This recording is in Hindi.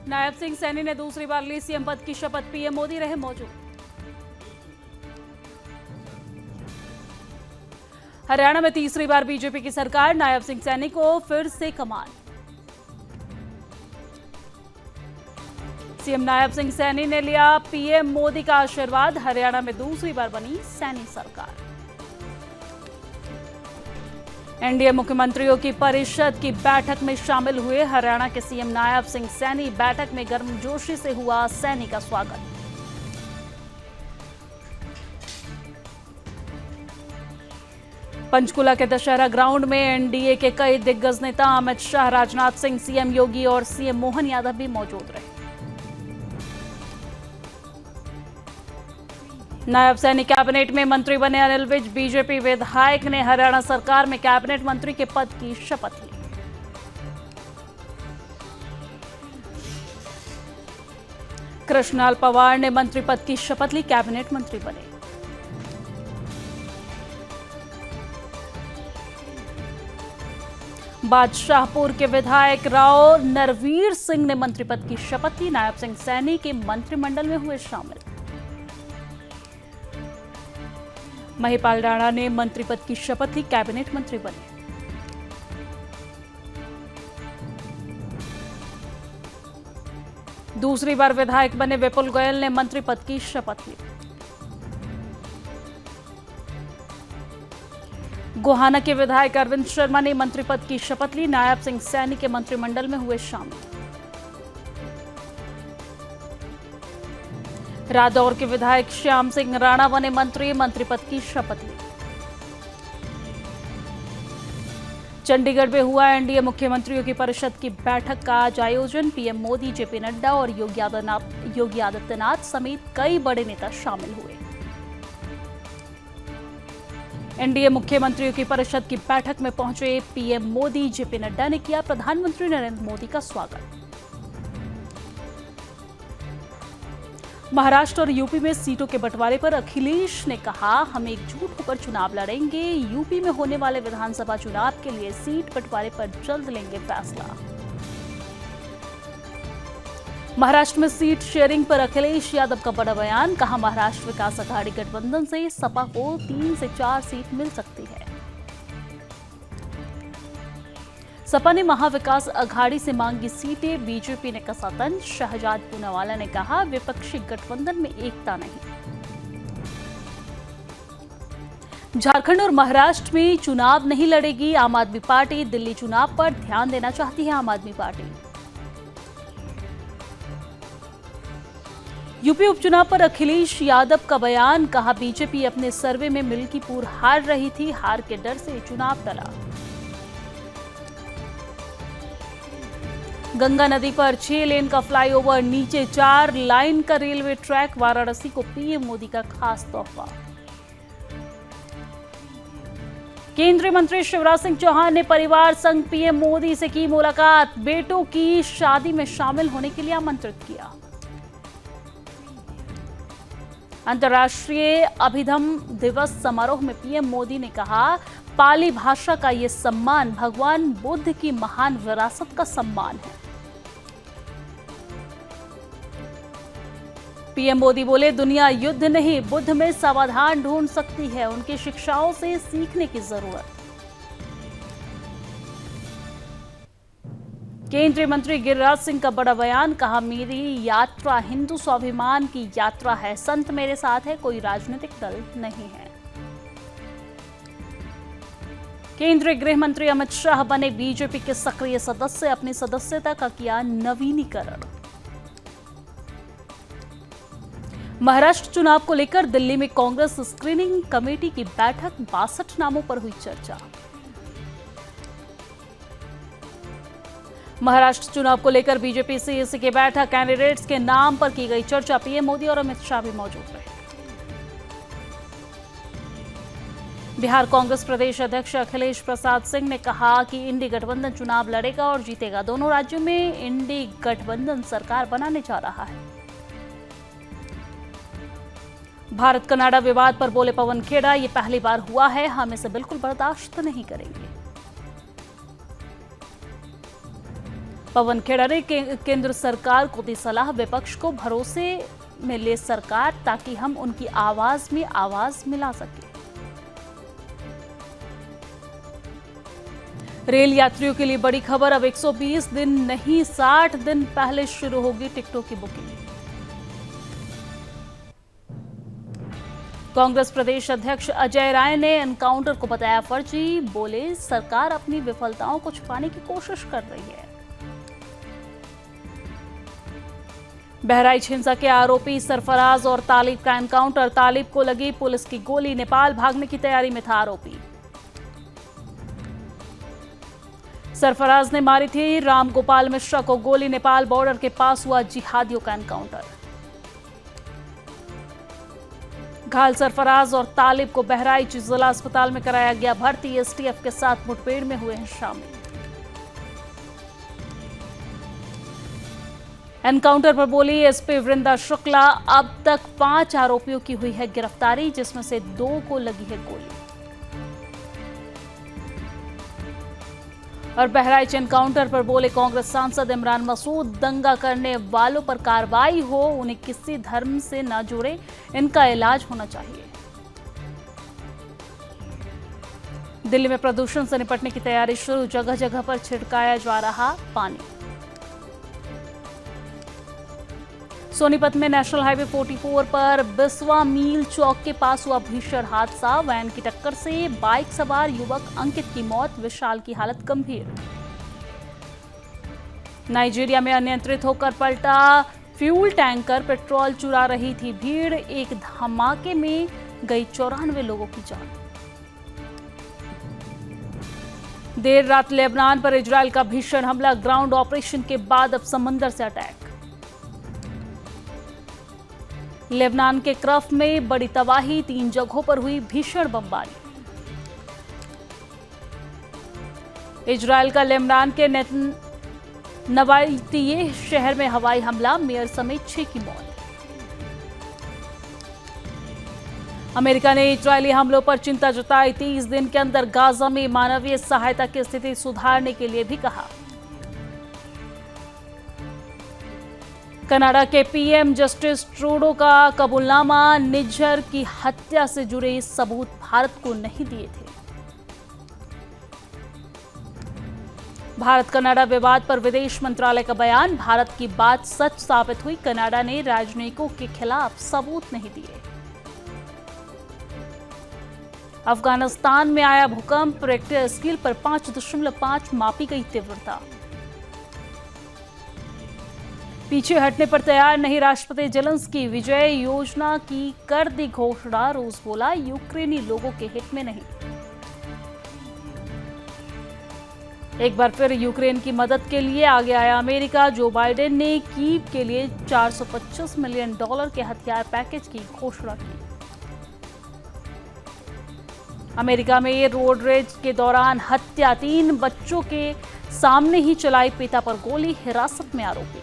नायब सिंह सैनी ने दूसरी बार ली सीएम पद की शपथ, पीएम मोदी रहे मौजूद। हरियाणा में तीसरी बार बीजेपी की सरकार, नायब सिंह सैनी को फिर से कमान। सीएम नायब सिंह सैनी ने लिया पीएम मोदी का आशीर्वाद, हरियाणा में दूसरी बार बनी सैनी सरकार। एनडीए मुख्यमंत्रियों की परिषद की बैठक में शामिल हुए हरियाणा के सीएम नायब सिंह सैनी, बैठक में गर्मजोशी से हुआ सैनी का स्वागत। पंचकुला के दशहरा ग्राउंड में एनडीए के कई दिग्गज नेता अमित शाह, राजनाथ सिंह, सीएम योगी और सीएम मोहन यादव भी मौजूद रहे। नायब सैनी कैबिनेट में मंत्री बने अनिल विज, बीजेपी विधायक ने हरियाणा सरकार में कैबिनेट मंत्री के पद की शपथ ली। कृष्णलाल पवार ने मंत्री पद की शपथ ली, कैबिनेट मंत्री बने। बादशाहपुर के विधायक राव नरवीर सिंह ने मंत्री पद की शपथ ली, नायब सिंह सैनी के मंत्रिमंडल में हुए शामिल। महिपाल राणा ने मंत्री पद की शपथ ली, कैबिनेट मंत्री बने। दूसरी बार विधायक बने विपुल गोयल ने मंत्री पद की शपथ ली। गोहाना के विधायक अरविंद शर्मा ने मंत्री पद की शपथ ली, नायब सिंह सैनी के मंत्रिमंडल में हुए शामिल। रादौर के विधायक श्याम सिंह राणा बने मंत्री पद की शपथ ली। चंडीगढ़ में हुआ एनडीए मुख्यमंत्रियों की परिषद की बैठक का आज आयोजन, पीएम मोदी, जेपी नड्डा और योगी आदित्यनाथ समेत कई बड़े नेता शामिल हुए। एनडीए मुख्यमंत्रियों की परिषद की बैठक में पहुंचे पीएम मोदी, जेपी नड्डा ने किया प्रधानमंत्री नरेंद्र मोदी का स्वागत। महाराष्ट्र और यूपी में सीटों के बंटवारे पर अखिलेश ने कहा, हम एकजुट होकर चुनाव लड़ेंगे, यूपी में होने वाले विधानसभा चुनाव के लिए सीट बंटवारे पर जल्द लेंगे फैसला। महाराष्ट्र में सीट शेयरिंग पर अखिलेश यादव का बड़ा बयान, कहा महाराष्ट्र विकास अघाड़ी गठबंधन से सपा को 3 से 4 सीट मिल सकती है। सपा ने महाविकास अघाड़ी से मांगी सीटें, बीजेपी ने कसा तंज, शहजाद पूनावाला ने कहा विपक्षी गठबंधन में एकता नहीं। झारखंड और महाराष्ट्र में चुनाव नहीं लड़ेगी आम आदमी पार्टी, दिल्ली चुनाव पर ध्यान देना चाहती है आम आदमी पार्टी। यूपी उपचुनाव पर अखिलेश यादव का बयान, कहा बीजेपी अपने सर्वे में मिल्कीपुर हार रही थी, हार के डर से चुनाव टला। गंगा नदी पर 6 लेन का फ्लाईओवर, नीचे 4 लाइन का रेलवे ट्रैक, वाराणसी को पीएम मोदी का खास तोहफा। केंद्रीय मंत्री शिवराज सिंह चौहान ने परिवार संग पीएम मोदी से की मुलाकात, बेटों की शादी में शामिल होने के लिए आमंत्रित किया। अंतर्राष्ट्रीय अभिधम्म दिवस समारोह में पीएम मोदी ने कहा, पाली भाषा का ये सम्मान भगवान बुद्ध की महान विरासत का सम्मान है। पीएम मोदी बोले, दुनिया युद्ध नहीं बुद्ध में समाधान ढूंढ सकती है, उनकी शिक्षाओं से सीखने की जरूरत। केंद्रीय मंत्री गिरिराज सिंह का बड़ा बयान, कहा मेरी यात्रा हिंदू स्वाभिमान की यात्रा है, संत मेरे साथ है, कोई राजनीतिक दल नहीं है। केंद्रीय गृह मंत्री अमित शाह बने बीजेपी के सक्रिय सदस्य, अपनी सदस्यता का किया नवीनीकरण। महाराष्ट्र चुनाव को लेकर दिल्ली में कांग्रेस स्क्रीनिंग कमेटी की बैठक, 62 नामों पर हुई चर्चा। महाराष्ट्र चुनाव को लेकर बीजेपी सीईसी की बैठक, कैंडिडेट्स के नाम पर की गई चर्चा, पीएम मोदी और अमित शाह भी मौजूद रहे। बिहार कांग्रेस प्रदेश अध्यक्ष अखिलेश प्रसाद सिंह ने कहा कि इंडी गठबंधन चुनाव लड़ेगा और जीतेगा, दोनों राज्यों में इंडी गठबंधन सरकार बनाने जा रहा है। भारत कनाडा विवाद पर बोले पवन खेड़ा, ये पहली बार हुआ है, हम इसे बिल्कुल बर्दाश्त नहीं करेंगे। पवन खेड़ा ने केंद्र सरकार को दी सलाह, विपक्ष को भरोसे में ले सरकार ताकि हम उनकी आवाज में आवाज मिला सके। रेल यात्रियों के लिए बड़ी खबर, अब 120 दिन नहीं 60 दिन पहले शुरू होगी टिकटों की बुकिंग। कांग्रेस प्रदेश अध्यक्ष अजय राय ने एनकाउंटर को बताया फर्जी, बोले सरकार अपनी विफलताओं को छुपाने की कोशिश कर रही है। बहराइच हिंसा के आरोपी सरफराज और तालिब का एनकाउंटर, तालिब को लगी पुलिस की गोली, नेपाल भागने की तैयारी में था आरोपी। सरफराज ने मारी थी राम गोपाल मिश्रा को गोली, नेपाल बॉर्डर के पास हुआ जिहादियों का एनकाउंटर। घायल सरफराज और तालिब को बहराइच जिला अस्पताल में कराया गया भर्ती, एसटीएफ के साथ मुठभेड़ में हुए हैं शामिल। एनकाउंटर पर बोली एसपी वृंदा शुक्ला, अब तक 5 आरोपियों की हुई है गिरफ्तारी, जिसमें से 2 को लगी है गोली। और बहराइच एनकाउंटर पर बोले कांग्रेस सांसद इमरान मसूद, दंगा करने वालों पर कार्रवाई हो, उन्हें किसी धर्म से न जोड़े, इनका इलाज होना चाहिए। दिल्ली में प्रदूषण से निपटने की तैयारी शुरू, जगह जगह पर छिड़काया जा रहा पानी। सोनीपत में नेशनल हाईवे 44 पर बिस्वा मील चौक के पास हुआ भीषण हादसा, वैन की टक्कर से बाइक सवार युवक अंकित की मौत, विशाल की हालत गंभीर। नाइजीरिया में अनियंत्रित होकर पलटा फ्यूल टैंकर, पेट्रोल चुरा रही थी भीड़, एक धमाके में गई 94 लोगों की जान। देर रात लेबनान पर इजरायल का भीषण हमला, ग्राउंड ऑपरेशन के बाद अब समंदर से अटैक। लेबनान के क्रफ में बड़ी तबाही, 3 जगहों पर हुई भीषण बमबारी। इजरायल का लेबनान के नबातिये शहर में हवाई हमला, मेयर समेत 6 की मौत। अमेरिका ने इजरायली हमलों पर चिंता जताई, 30 दिन के अंदर गाजा में मानवीय सहायता की स्थिति सुधारने के लिए भी कहा। कनाडा के पीएम जस्टिस ट्रूडो का कबूलनामा, निज्जर की हत्या से जुड़े सबूत भारत को नहीं दिए थे। भारत कनाडा विवाद पर विदेश मंत्रालय का बयान, भारत की बात सच साबित हुई, कनाडा ने राजनयिकों के खिलाफ सबूत नहीं दिए। अफगानिस्तान में आया भूकंप, रिक्टर स्केल पर 5.5 मापी गई तीव्रता। पीछे हटने पर तैयार नहीं राष्ट्रपति जेलेंस्की, विजय योजना की कर दी घोषणा, रूस बोला यूक्रेनी लोगों के हित में नहीं। एक बार फिर यूक्रेन की मदद के लिए आगे आया अमेरिका, जो बाइडेन ने कीव के लिए $425 मिलियन के हथियार पैकेज की घोषणा की। अमेरिका में रोड रेज के दौरान हत्या, 3 बच्चों के सामने ही चलाई पिता पर गोली, हिरासत में आरोपी।